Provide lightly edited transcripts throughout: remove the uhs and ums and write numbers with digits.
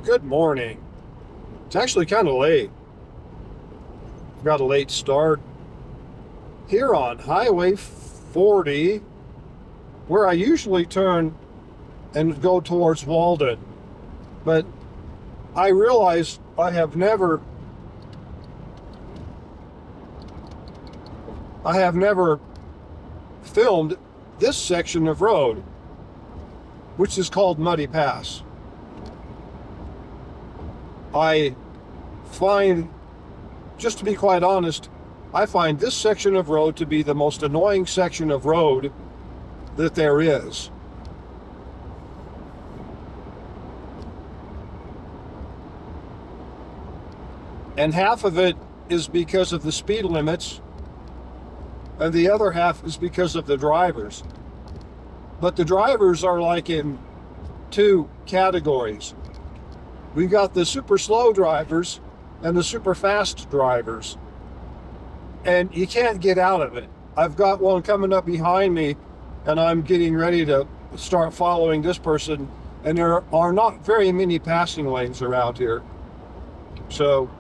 Well, good morning. It's actually kind of late. I've got a late start here on Highway 40, where I usually turn and go towards Walden. But I realize I have never filmed this section of road, which is called Muddy Pass. I find, just to be quite honest, I find this section of road to be the most annoying section of road that there is. And half of it is because of the speed limits, and the other half is because of the drivers. But the drivers are like in two categories. We've got the super slow drivers and the super fast drivers. And you can't get out of it. I've got one coming up behind me, and I'm getting ready to start following this person. And there are not very many passing lanes around here. So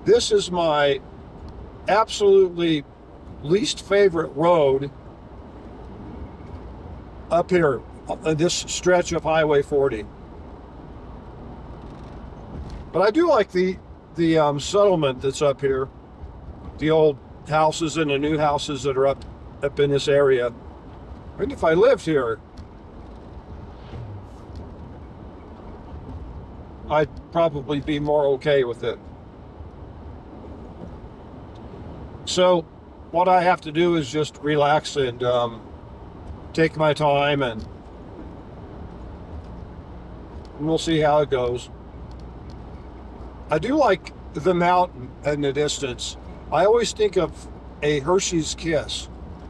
this is my absolutely least favorite road up here on this stretch of Highway 40. But I do like the settlement that's up here, the old houses and the new houses that are up in this area. And if I lived here, I'd probably be more okay with it. So what I have to do is just relax and take my time, and we'll see how it goes. I do like the mountain in the distance. I always think of a Hershey's Kiss,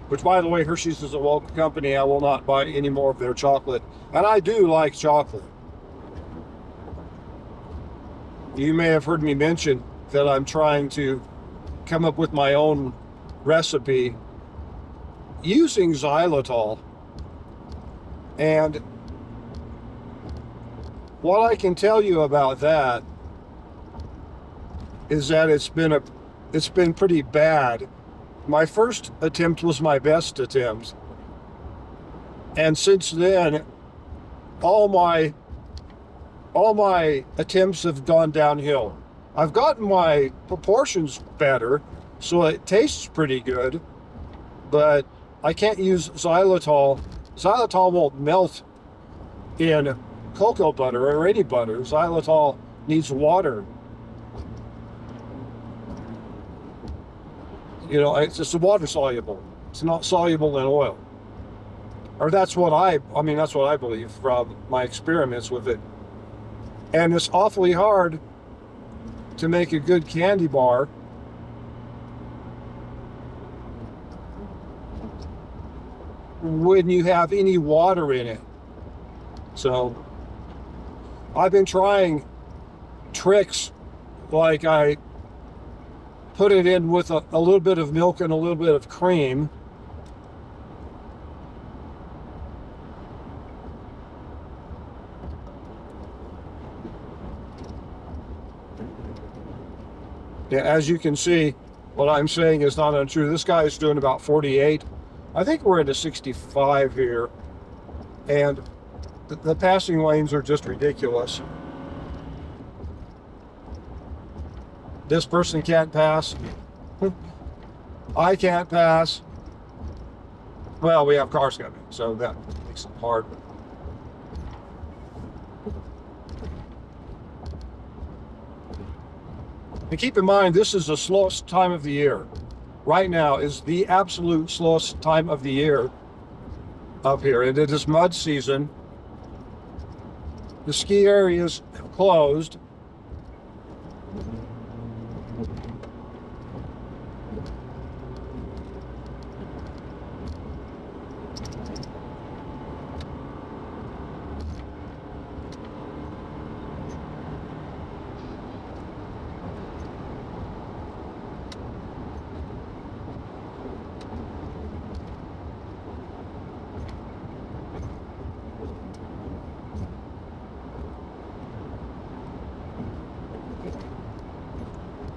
which, by the way, Hershey's is a local company. I will not buy any more of their chocolate. And I do like chocolate. You may have heard me mention that I'm trying to come up with my own recipe using xylitol. And what I can tell you about that is that it's been pretty bad. My first attempt was my best attempt. And since then, all my attempts have gone downhill. I've gotten my proportions better, so it tastes pretty good, but I can't use xylitol. Xylitol won't melt in cocoa butter or any butter. Xylitol needs water. You know, it's just water soluble. It's not soluble in oil. Or that's what I believe from my experiments with it. And it's awfully hard to make a good candy bar when you have any water in it. So I've been trying tricks, like I put it in with a little bit of milk and a little bit of cream. Yeah, as you can see, what I'm saying is not untrue. This guy is doing about 48. I think we're at a 65 here. And the passing lanes are just ridiculous. This person can't pass. I can't pass. Well, we have cars coming, so that makes it hard. And keep in mind, this is the slowest time of the year. Right now is the absolute slowest time of the year up here. And it is mud season. The ski area is closed.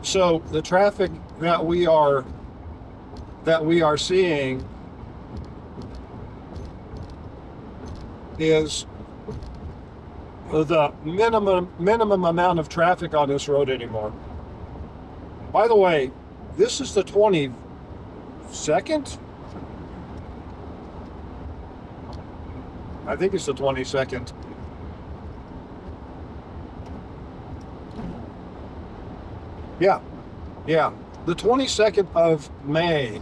So the traffic that we are seeing is the minimum amount of traffic on this road anymore. By the way, this is the 22nd. I think it's the 22nd. Yeah, the 22nd of May.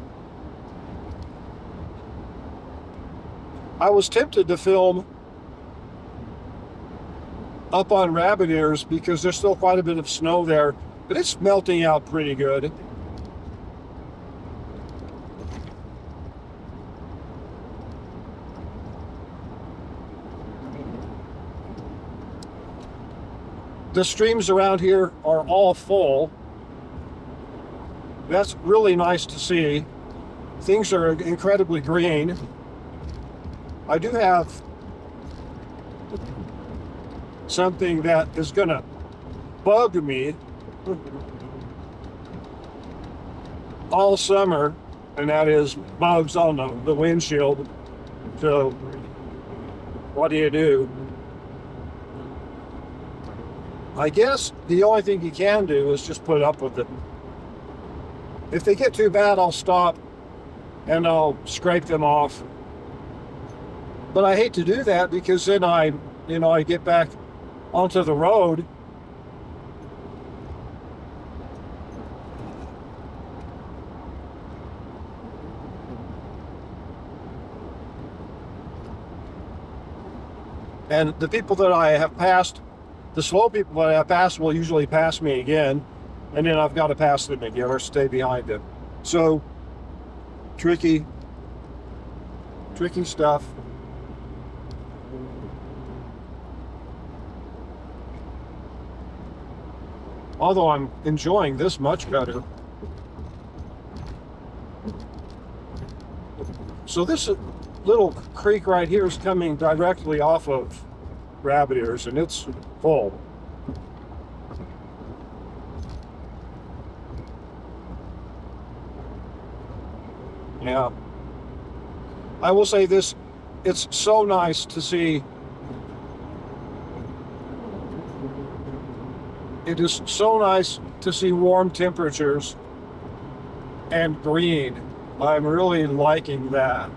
I was tempted to film up on Rabbit Ears because there's still quite a bit of snow there, but it's melting out pretty good. The streams around here are all full. That's really nice to see. Things are incredibly green. I do have something that is gonna bug me all summer, and that is bugs on the windshield. So what do? I guess the only thing you can do is just put up with it. If they get too bad, I'll stop and I'll scrape them off. But I hate to do that because then I get back onto the road. And the people that I have passed, the slow people that I have passed will usually pass me again, and then I've got to pass them again or stay behind them. So, tricky stuff. Although I'm enjoying this much better. So this little creek right here is coming directly off of Rabbit Ears, and it's full. Yeah. I will say this, it's so nice to see. It is so nice to see warm temperatures and green. I'm really liking that.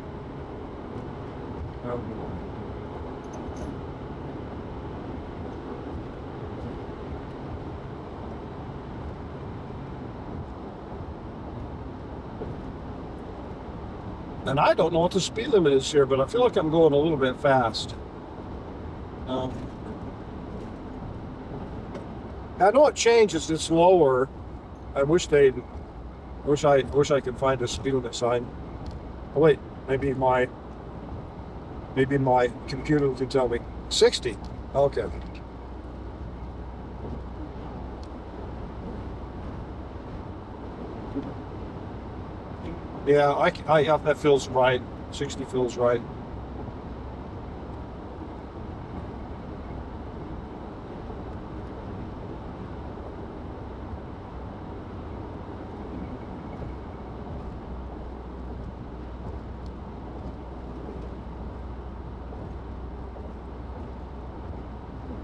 And I don't know what the speed limit is here, but I feel like I'm going a little bit fast. I know it changes. It's lower. I wish I could find a speed limit sign. Oh wait, maybe my computer can tell me. 60. Okay. Yeah, I that feels right. 60 feels right.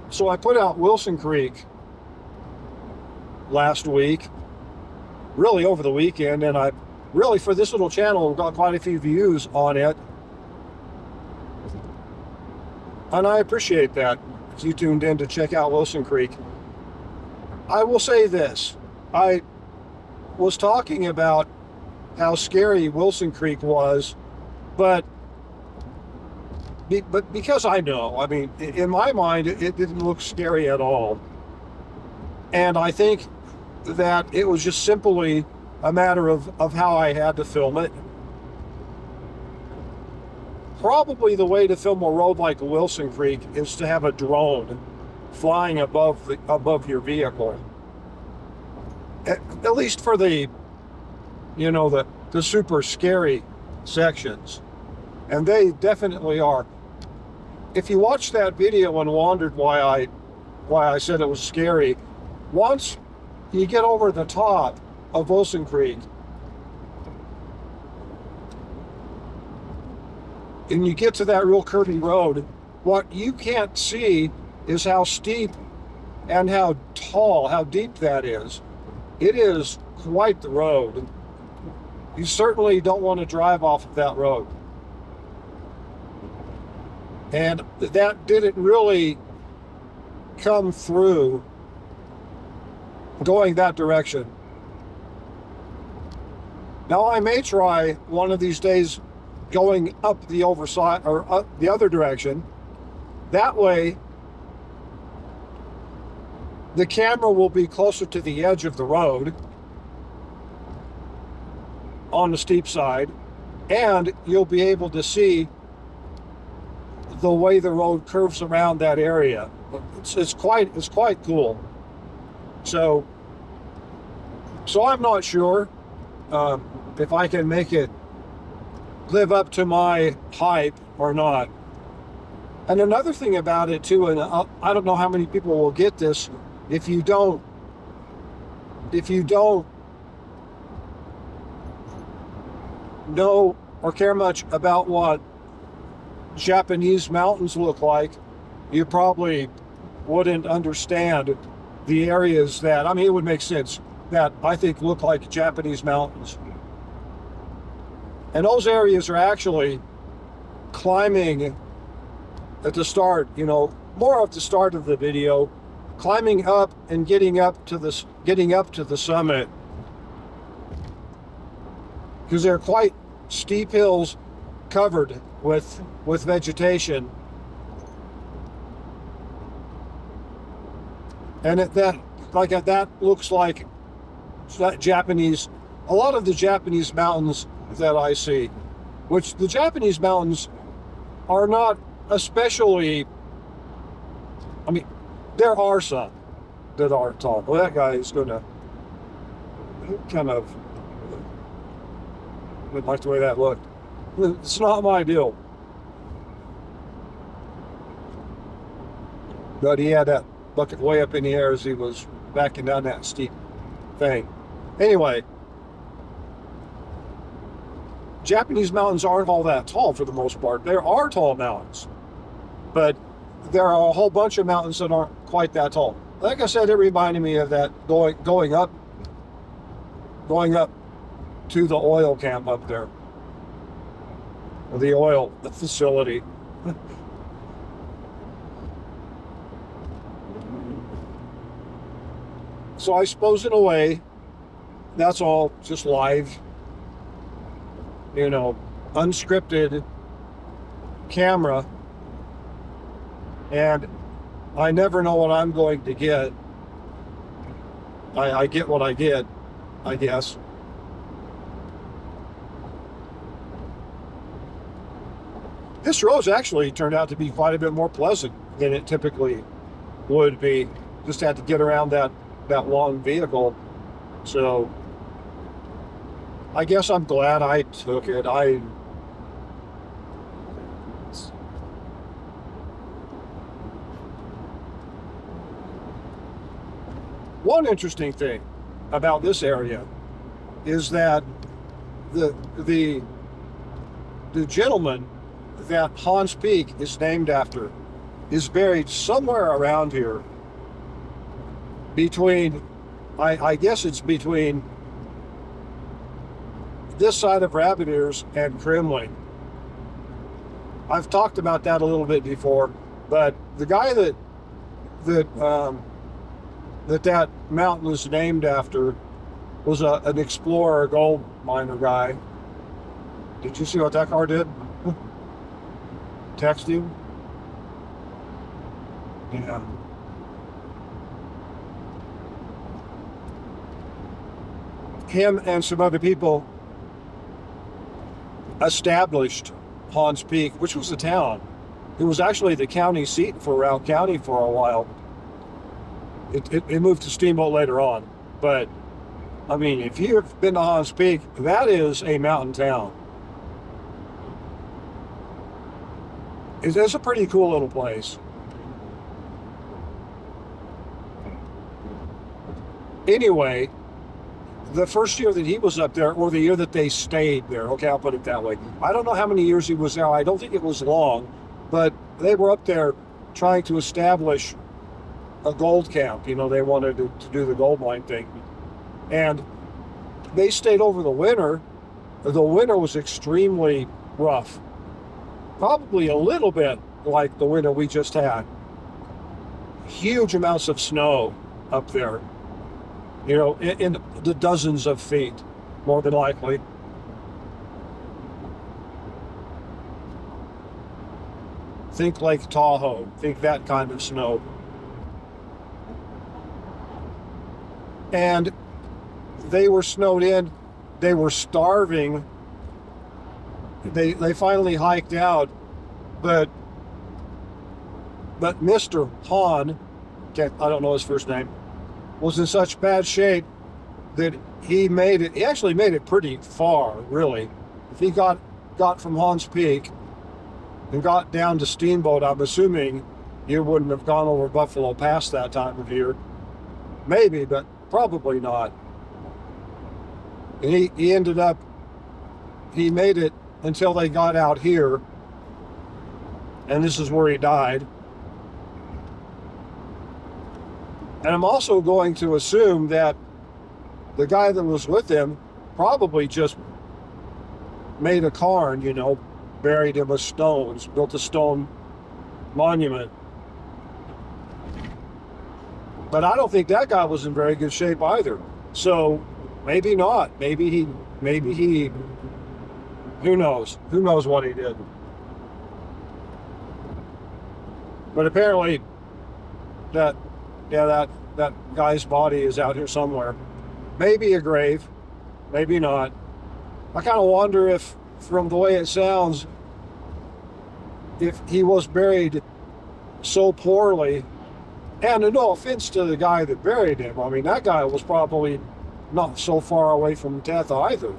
So I put out Wilson Creek last week, really over the weekend, and I really, for this little channel, got quite a few views on it. And I appreciate that. If you tuned in to check out Wilson Creek. I will say this. I was talking about how scary Wilson Creek was, but because I know, I mean, in my mind, it didn't look scary at all. And I think that it was just simply a matter of how I had to film it. Probably the way to film a road like Wilson Creek is to have a drone flying above your vehicle. At least for the super scary sections. And they definitely are. If you watched that video and wondered why I said it was scary, once you get over the top of Wilson Creek and you get to that real curvy road, what you can't see is how steep and how tall, how deep that is. It is quite the road. You certainly don't want to drive off of that road. And that didn't really come through going that direction. Now I may try one of these days going up the overside or up the other direction. That way the camera will be closer to the edge of the road on the steep side, and you'll be able to see the way the road curves around that area. It's quite cool. So I'm not sure if I can make it live up to my hype or not. And another thing about it too, and I don't know how many people will get this, if you don't know or care much about what Japanese mountains look like, you probably wouldn't understand the areas that, I mean, it would make sense, that I think look like Japanese mountains. And those areas are actually climbing at the start, more of the start of the video, climbing up and getting up to the summit, because they're quite steep hills covered with vegetation. And that looks like Japanese, a lot of the Japanese mountains that I see, which the Japanese mountains are not especially, I mean, there are some that are tall. Well, that guy is gonna kind of, didn't like the way that looked. It's not my deal. But he had that bucket way up in the air as he was backing down that steep thing. Anyway, Japanese mountains aren't all that tall for the most part. There are tall mountains, but there are a whole bunch of mountains that aren't quite that tall. Like I said, it reminded me of that going up to the oil camp up there, or the oil facility. So I suppose in a way, that's all just live, unscripted camera, and I never know what I'm going to get. I get what I get, I guess. This road's actually turned out to be quite a bit more pleasant than it typically would be. Just had to get around that long vehicle. So I guess I'm glad I took it. One interesting thing about this area is that the gentleman that Hans Peak is named after is buried somewhere around here between, I guess it's between this side of Rabbit Ears and Kremling. I've talked about that a little bit before, but the guy that mountain was named after was an explorer, gold miner guy. Did you see what that car did? Text you? Yeah. Him and some other people established Hans Peak, which was a town. It was actually the county seat for Route County for a while. It moved to Steamboat later on. But, I mean, if you've been to Hans Peak, that is a mountain town. It's a pretty cool little place. Anyway, the first year that he was up there, or the year that they stayed there, okay, I'll put it that way. I don't know how many years he was there. I don't think it was long, but they were up there trying to establish a gold camp. You know, they wanted to do the gold mine thing. And they stayed over the winter. The winter was extremely rough, probably a little bit like the winter we just had. Huge amounts of snow up there, you know, in the dozens of feet, more than likely. Think Lake Tahoe, think that kind of snow. And they were snowed in, they were starving. They finally hiked out, but Mr. Hahn, I don't know his first name, was in such bad shape that he actually made it pretty far, really. If he got from Hahn's Peak and got down to Steamboat, I'm assuming you wouldn't have gone over Buffalo Pass that time of year. Maybe, but probably not. And he made it until they got out here, and this is where he died. And I'm also going to assume that the guy that was with him probably just made a cairn, you know, buried him with stones, built a stone monument. But I don't think that guy was in very good shape either. So maybe not. Maybe he, who knows? Who knows what he did? But apparently that guy's body is out here somewhere. Maybe a grave, maybe not. I kind of wonder if, from the way it sounds, if he was buried so poorly. And no offense to the guy that buried him. I mean, that guy was probably not so far away from death either.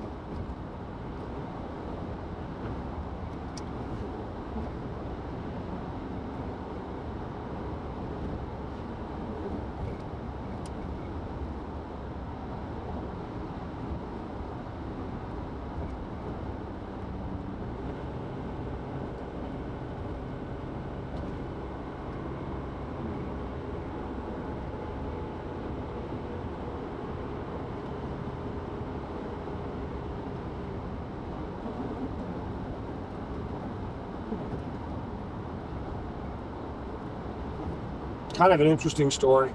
Kind of an interesting story.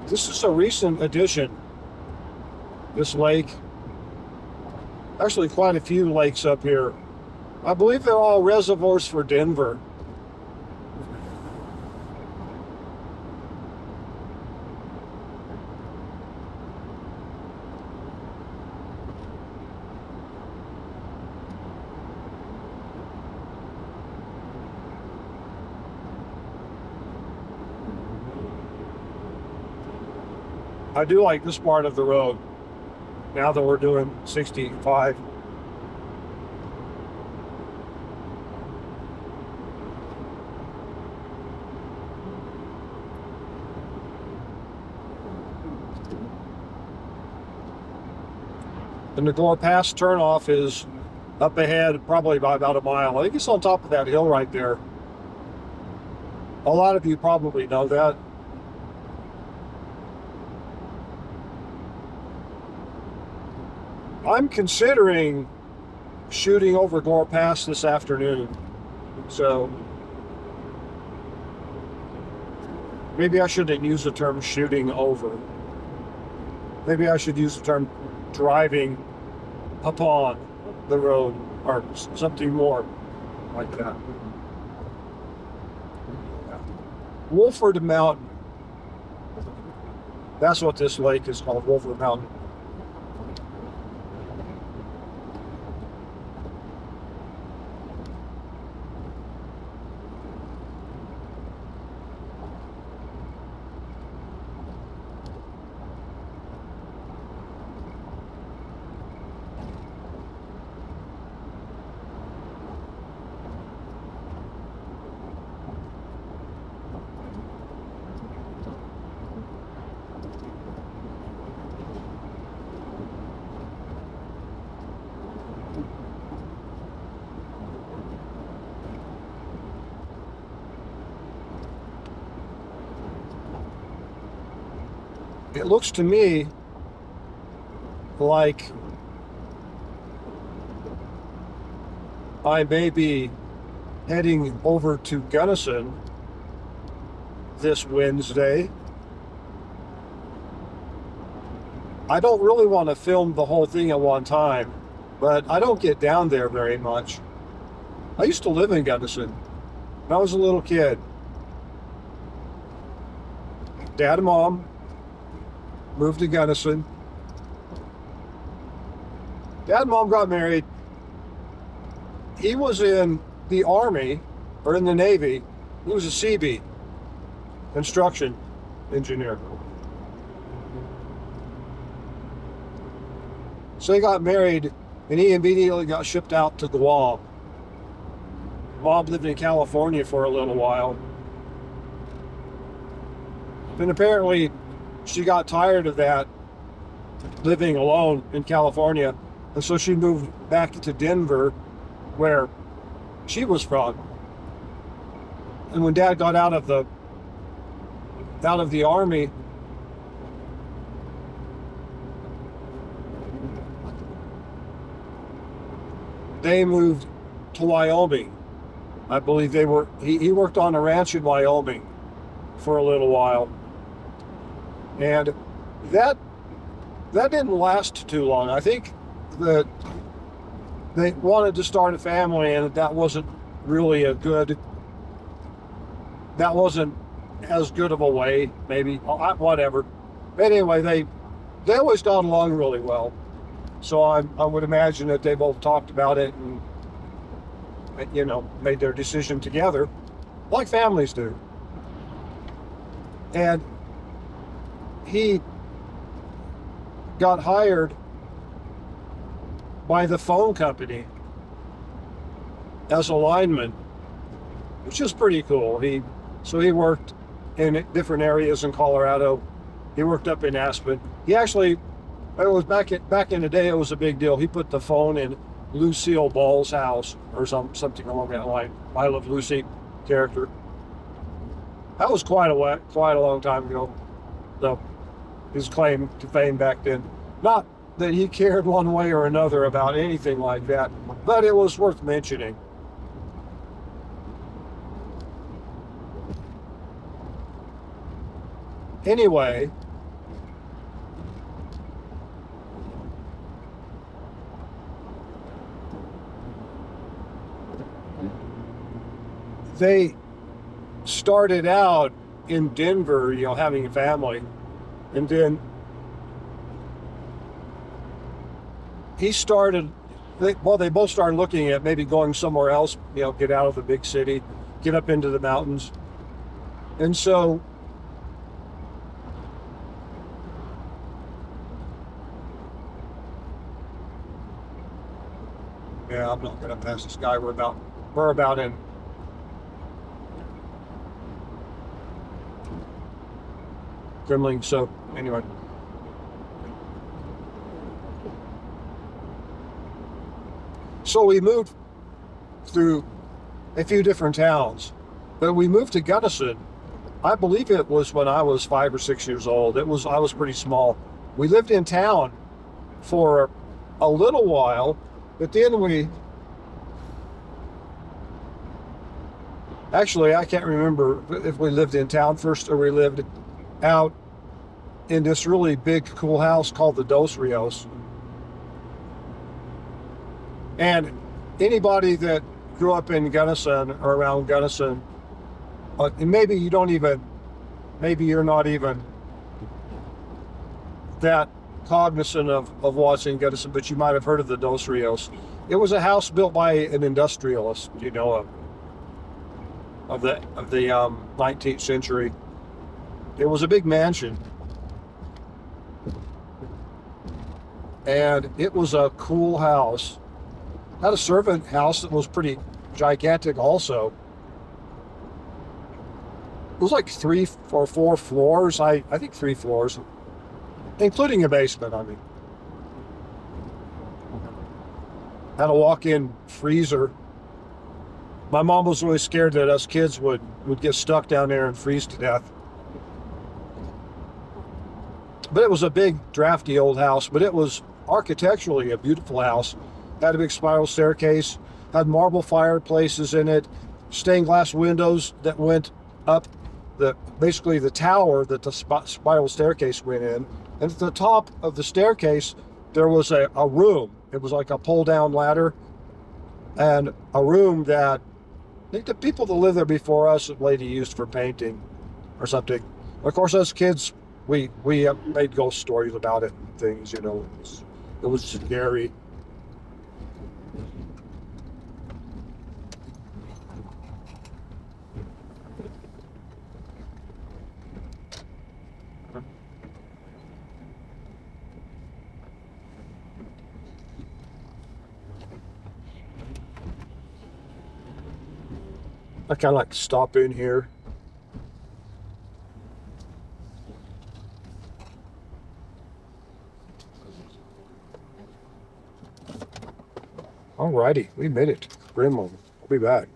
This is a recent addition. This lake, actually quite a few lakes up here. I believe they're all reservoirs for Denver. I do like this part of the road, now that we're doing 65. The Nagore Pass turnoff is up ahead, probably by about a mile. I think it's on top of that hill right there. A lot of you probably know that. I'm considering shooting over Gore Pass this afternoon, so maybe I shouldn't use the term shooting over. Maybe I should use the term driving upon the road, or something more like that. Wolford Mountain. That's what this lake is called, Wolford Mountain. it looks to me like I may be heading over to Gunnison this Wednesday. I don't really want to film the whole thing at one time, but I don't get down there very much. I used to live in Gunnison when I was a little kid. Dad and Mom moved to Gunnison. Dad and Mom got married. He was in the Army, or in the Navy. He was a CB, construction engineer. So they got married, and he immediately got shipped out to Guam. Mom lived in California for a little while. And apparently, she got tired of that, living alone in California, and so she moved back to Denver, where she was from. And when Dad got out of the Army, they moved to Wyoming. I believe he worked on a ranch in Wyoming for a little while. And that didn't last too long. I think that they wanted to start a family, and that wasn't as good of a way, maybe, whatever. But anyway, they always got along really well. So I would imagine that they both talked about it and, made their decision together, like families do. And he got hired by the phone company as a lineman, which is pretty cool. He worked in different areas in Colorado. He worked up in Aspen. It was back in the day, it was a big deal. He put the phone in Lucille Ball's house, or something along that line. I Love Lucy character. That was quite a long time ago. His claim to fame back then. Not that he cared one way or another about anything like that, but it was worth mentioning. Anyway, they started out in Denver, having a family, and then they both started looking at maybe going somewhere else, get out of the big city, get up into the mountains. And so I'm not going to pass this guy. We're about in Grimling. So anyway. So we moved through a few different towns, but we moved to Gunnison. I believe it was when I was 5 or 6 years old. I was pretty small. We lived in town for a little while, but then I can't remember if we lived in town first or we lived out in this really big, cool house called the Dos Rios. And anybody that grew up in Gunnison or around Gunnison, and maybe you're not even that cognizant of what's in Gunnison, but you might have heard of the Dos Rios. It was a house built by an industrialist, of the 19th century. It was a big mansion. And it was a cool house. Had a servant house that was pretty gigantic also. It was like 3 or 4 floors. I think 3 floors, including a basement, Had a walk-in freezer. My mom was really scared that us kids would get stuck down there and freeze to death. But it was a big, drafty old house, but it was architecturally a beautiful house. Had a big spiral staircase, had marble fireplaces in it, stained glass windows that went up basically the tower that the spiral staircase went in. And at the top of the staircase, there was a room. It was like a pull-down ladder, and a room that I think the people that lived there before us had lady used for painting or something. Of course, as kids, we made ghost stories about it and things, you know. It was scary. I kind of like to stop in here. Alrighty, we made it. Gremlin. I'll be back.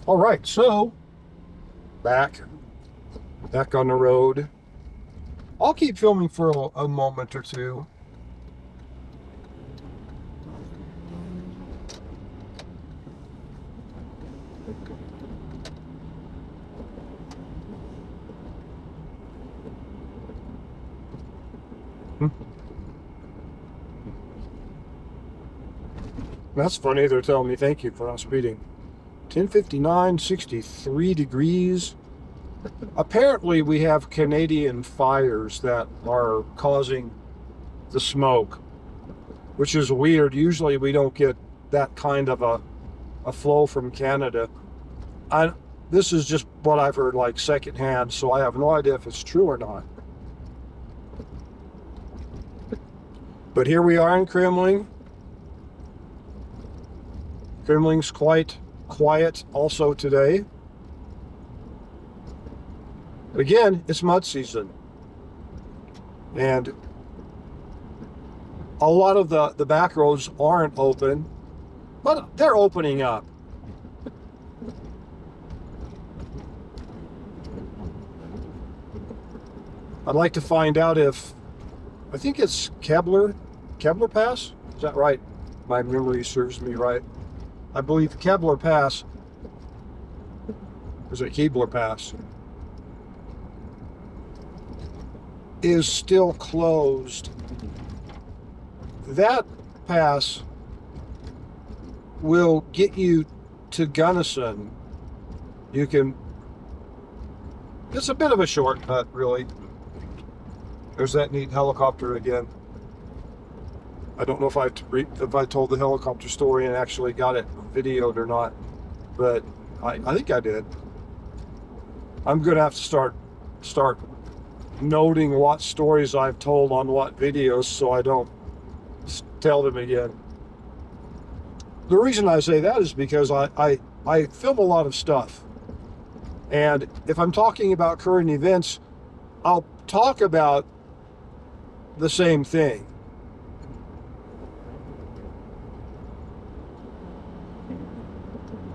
Alright, so back on the road. I'll keep filming for a moment or two. That's funny, they're telling me thank you for not speeding. 10:59, 63 degrees. Apparently we have Canadian fires that are causing the smoke, which is weird. Usually we don't get that kind of a flow from Canada. This is just what I've heard, like secondhand, so I have no idea if it's true or not. But here we are in Kremling. Kremling's quite quiet also today. Again, it's mud season. And a lot of the back roads aren't open, but they're opening up. I'd like to find out if, I think it's Kebler Pass? Is that right? My memory serves me right. I believe Kebler Pass, or is it Keebler Pass, is still closed. That pass will get you to Gunnison. You can, it's a bit of a shortcut, really. There's that neat helicopter again. I don't know if I told the helicopter story and actually got it videoed or not, but I think I did. I'm gonna have to start noting what stories I've told on what videos so I don't tell them again. The reason I say that is because I film a lot of stuff, and if I'm talking about current events, I'll talk about the same thing.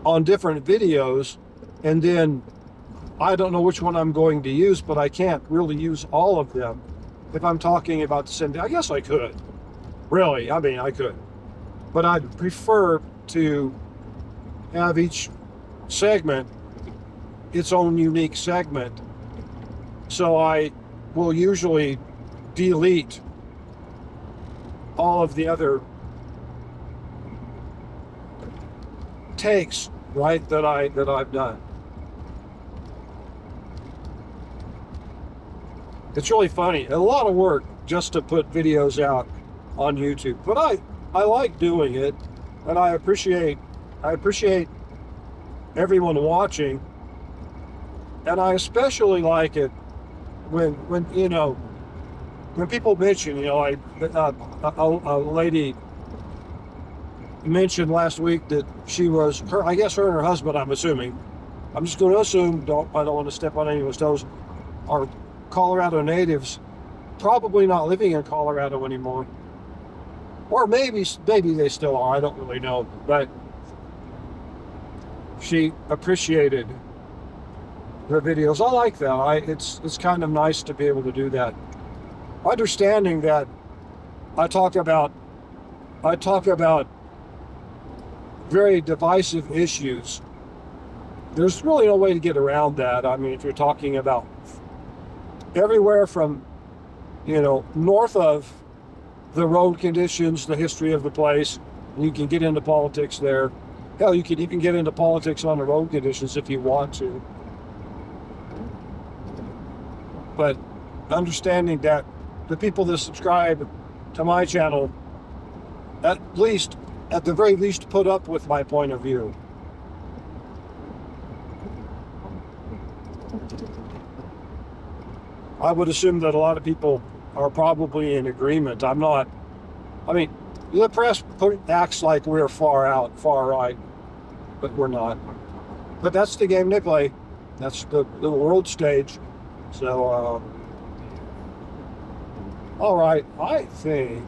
On different videos, and then I don't know which one I'm going to use, but I can't really use all of them if I'm talking about the same thing. I guess I could. Really, I mean, I could. But I'd prefer to have each segment its own unique segment. So I will usually delete all of the other takes, right, that I've done. It's really funny. A lot of work just to put videos out on YouTube, but I like doing it, and I appreciate everyone watching, and I especially like it when you know, when people mention, you know, like a lady mentioned last week that she was her, I guess her and her husband, I'm assuming, I'm just going to assume, I don't want to step on anyone's toes, are Colorado natives, probably not living in Colorado anymore, or maybe they still are, I don't really know, but she appreciated the videos. I like that. It's kind of nice to be able to do that. Understanding that I talk about very divisive issues. There's really no way to get around that. I mean, if you're talking about everywhere from, north of the road conditions, the history of the place, you can get into politics there. Hell, you can even get into politics on the road conditions if you want to. But understanding that the people that subscribe to my channel, at the very least, put up with my point of view. I would assume that a lot of people are probably in agreement. I'm not. I mean, the press acts like we're far right, but we're not. But that's the game they play. That's the world stage. So, all right, I think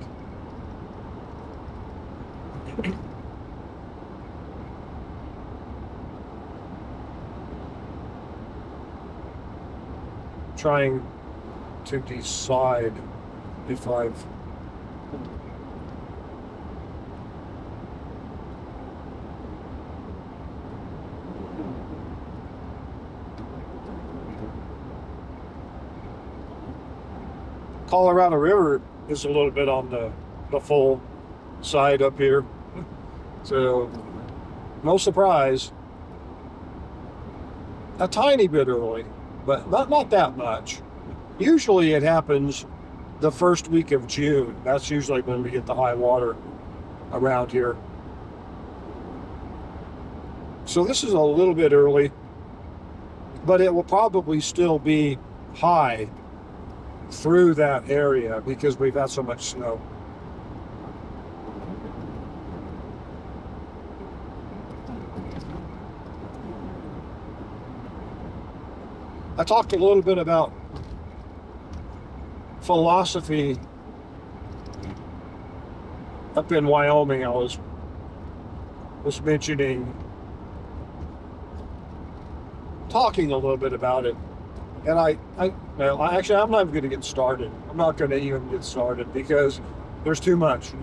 trying to decide if I've Colorado River is a little bit on the full side up here, so no surprise. A tiny bit early, but not that much. Usually it happens the first week of June. That's usually when we get the high water around here. So this is a little bit early, but it will probably still be high through that area because we've had so much snow. I talked a little bit about philosophy up in Wyoming. I was mentioning, talking a little bit about it, and actually I'm not even going to get started. I'm not going to even get started because there's too much,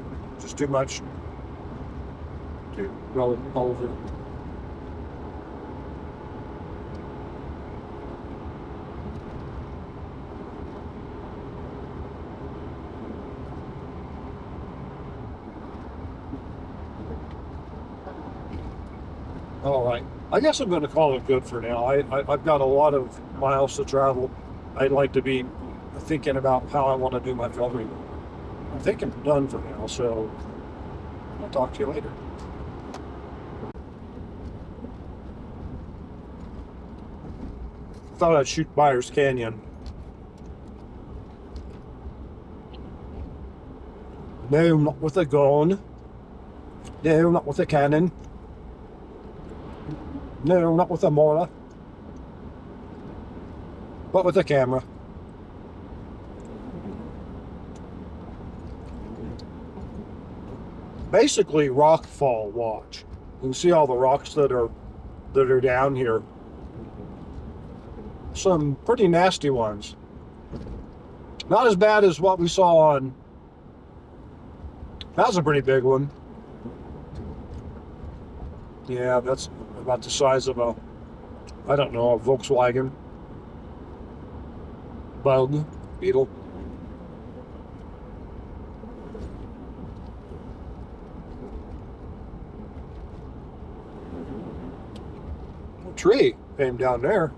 just too much to go over. All right. I guess I'm going to call it good for now. I've got a lot of miles to travel. I'd like to be thinking about how I want to do my filming. I think I'm done for now, so I'll talk to you later. Thought I'd shoot Byers Canyon. No, not with a gun. No, not with a cannon. No, not with a mortar, but with a camera. Basically, rockfall watch. You can see all the rocks that are down here. Some pretty nasty ones. Not as bad as what we saw on. That was a pretty big one. Yeah, that's about the size of a Volkswagen bug, beetle. A tree came down there.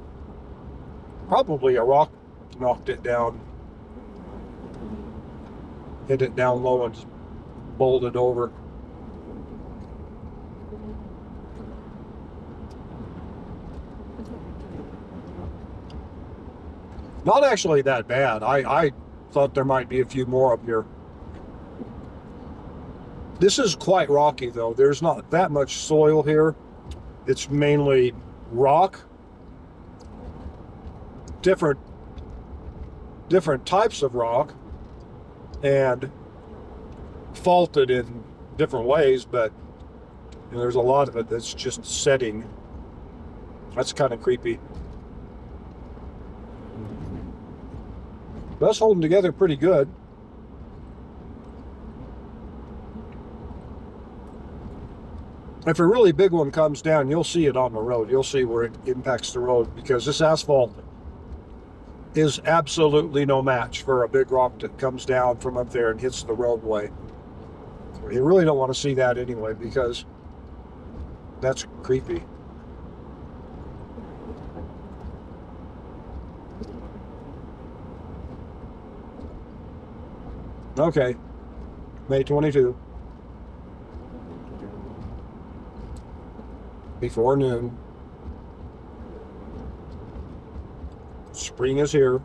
Probably a rock knocked it down. Hit it down low and just bowled it over. Not actually that bad. I thought there might be a few more up here. This is quite rocky though. There's not that much soil here. It's mainly rock. Different types of rock and faulted in different ways, but there's a lot of it that's just setting. That's kind of creepy. That's holding together pretty good. If a really big one comes down, you'll see it on the road. You'll see where it impacts the road, because this asphalt is absolutely no match for a big rock that comes down from up there and hits the roadway. You really don't want to see that anyway, because that's creepy. Okay, May 22. Before noon. Spring is here.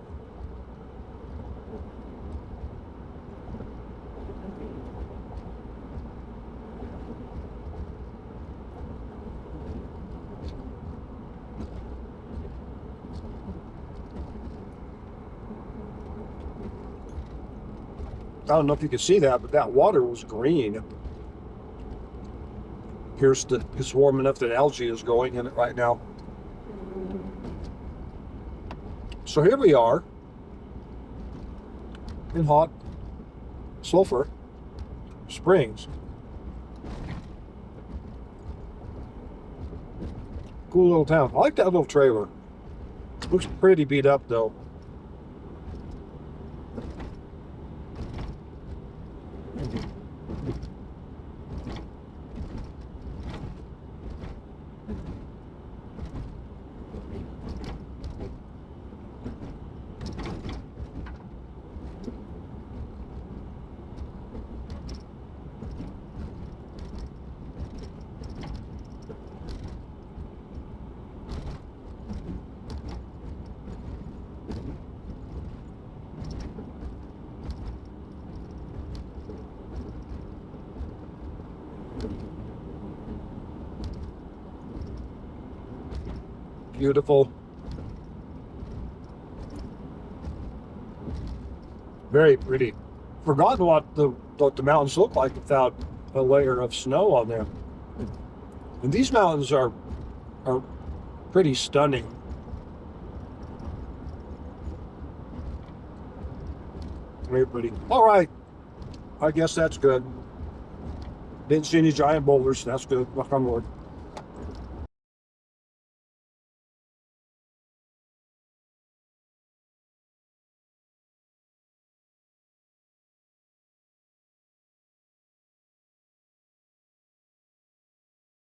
I don't know if you can see that, but that water was green. It's warm enough that algae is going in it right now. So here we are in Hot Sulfur Springs. Cool little town. I like that little trailer. Looks pretty beat up though. Beautiful. Very pretty. Forgotten what the mountains look like without a layer of snow on them. And these mountains are pretty stunning. Very pretty. All right. I guess that's good. Didn't see any giant boulders. That's good. Knock on wood.